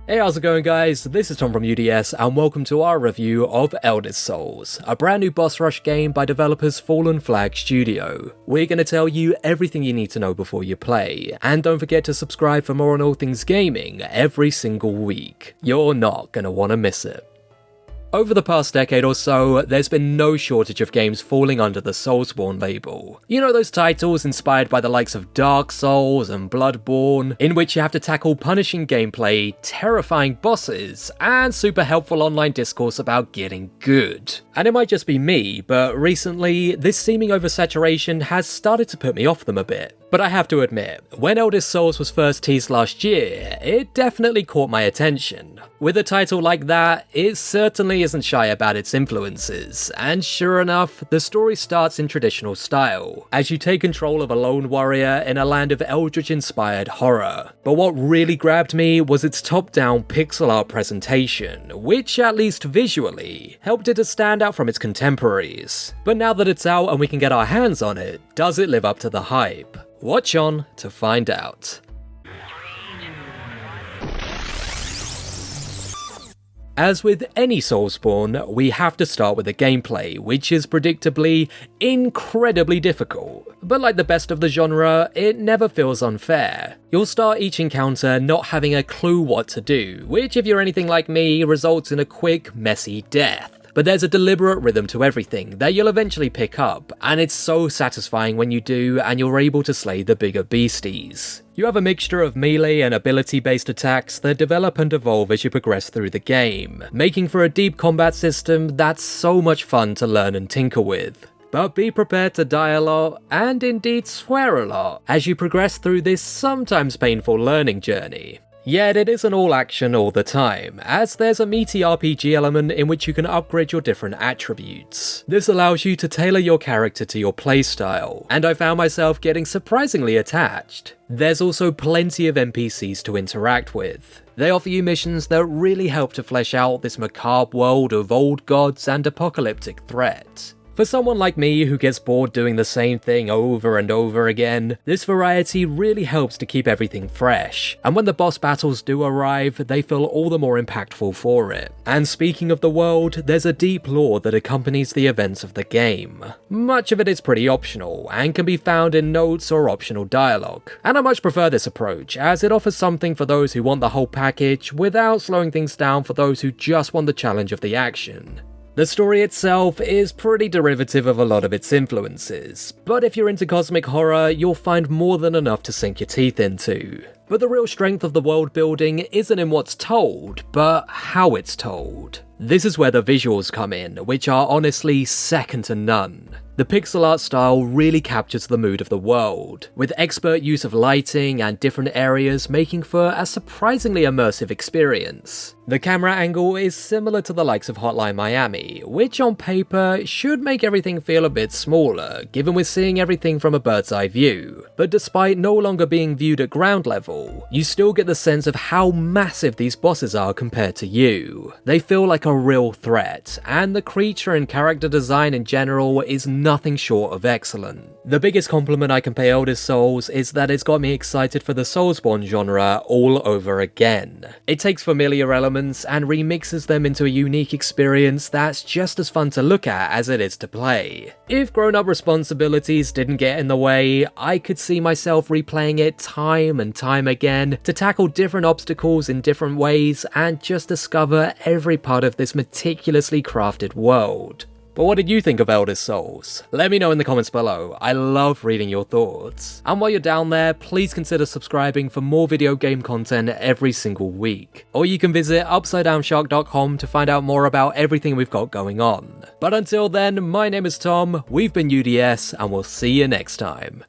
Hey, how's it going guys? This is Tom from UDS and welcome to our review of Eldest Souls, a brand new boss rush game by developers Fallen Flag Studio. We're going to tell you everything you need to know before you play, and don't forget to subscribe for more on all things gaming every single week. You're not going to want to miss it. Over the past decade or so, there's been no shortage of games falling under the Soulsborne label. You know those titles inspired by the likes of Dark Souls and Bloodborne, in which you have to tackle punishing gameplay, terrifying bosses, and super helpful online discourse about getting good. And it might just be me, but recently, this seeming oversaturation has started to put me off them a bit. But I have to admit, when Eldest Souls was first teased last year, it definitely caught my attention. With a title like that, it certainly isn't shy about its influences, and sure enough, the story starts in traditional style, as you take control of a lone warrior in a land of Eldritch-inspired horror. But what really grabbed me was its top-down pixel art presentation, which, at least visually, helped it to stand out from its contemporaries. But now that it's out and we can get our hands on it, does it live up to the hype? Watch on to find out. As with any Soulsborne, we have to start with the gameplay, which is predictably incredibly difficult. But like the best of the genre, it never feels unfair. You'll start each encounter not having a clue what to do, which if you're anything like me, results in a quick, messy death. But there's a deliberate rhythm to everything that you'll eventually pick up, and it's so satisfying when you do and you're able to slay the bigger beasties. You have a mixture of melee and ability-based attacks that develop and evolve as you progress through the game, making for a deep combat system that's so much fun to learn and tinker with. But be prepared to die a lot, and indeed swear a lot, as you progress through this sometimes painful learning journey. Yet it isn't all action all the time, as there's a meaty RPG element in which you can upgrade your different attributes. This allows you to tailor your character to your playstyle, and I found myself getting surprisingly attached. There's also plenty of NPCs to interact with. They offer you missions that really help to flesh out this macabre world of old gods and apocalyptic threat. For someone like me who gets bored doing the same thing over and over again, this variety really helps to keep everything fresh, and when the boss battles do arrive, they feel all the more impactful for it. And speaking of the world, there's a deep lore that accompanies the events of the game. Much of it is pretty optional, and can be found in notes or optional dialogue, and I much prefer this approach, as it offers something for those who want the whole package without slowing things down for those who just want the challenge of the action. The story itself is pretty derivative of a lot of its influences, but if you're into cosmic horror, you'll find more than enough to sink your teeth into. But the real strength of the world building isn't in what's told, but how it's told. This is where the visuals come in, which are honestly second to none. The pixel art style really captures the mood of the world, with expert use of lighting and different areas making for a surprisingly immersive experience. The camera angle is similar to the likes of Hotline Miami, which on paper should make everything feel a bit smaller, given we're seeing everything from a bird's eye view. But despite no longer being viewed at ground level, you still get the sense of how massive these bosses are compared to you. They feel like a real threat, and the creature and character design in general is nothing short of excellent. The biggest compliment I can pay Eldest Souls is that it's got me excited for the Soulsborne genre all over again. It takes familiar elements and remixes them into a unique experience that's just as fun to look at as it is to play. If grown-up responsibilities didn't get in the way, I could see myself replaying it time and time again to tackle different obstacles in different ways and just discover every part of this meticulously crafted world. But what did you think of Eldest Souls? Let me know in the comments below, I love reading your thoughts. And while you're down there, please consider subscribing for more video game content every single week. Or you can visit upsidedownshark.com to find out more about everything we've got going on. But until then, my name is Tom, we've been UDS, and we'll see you next time.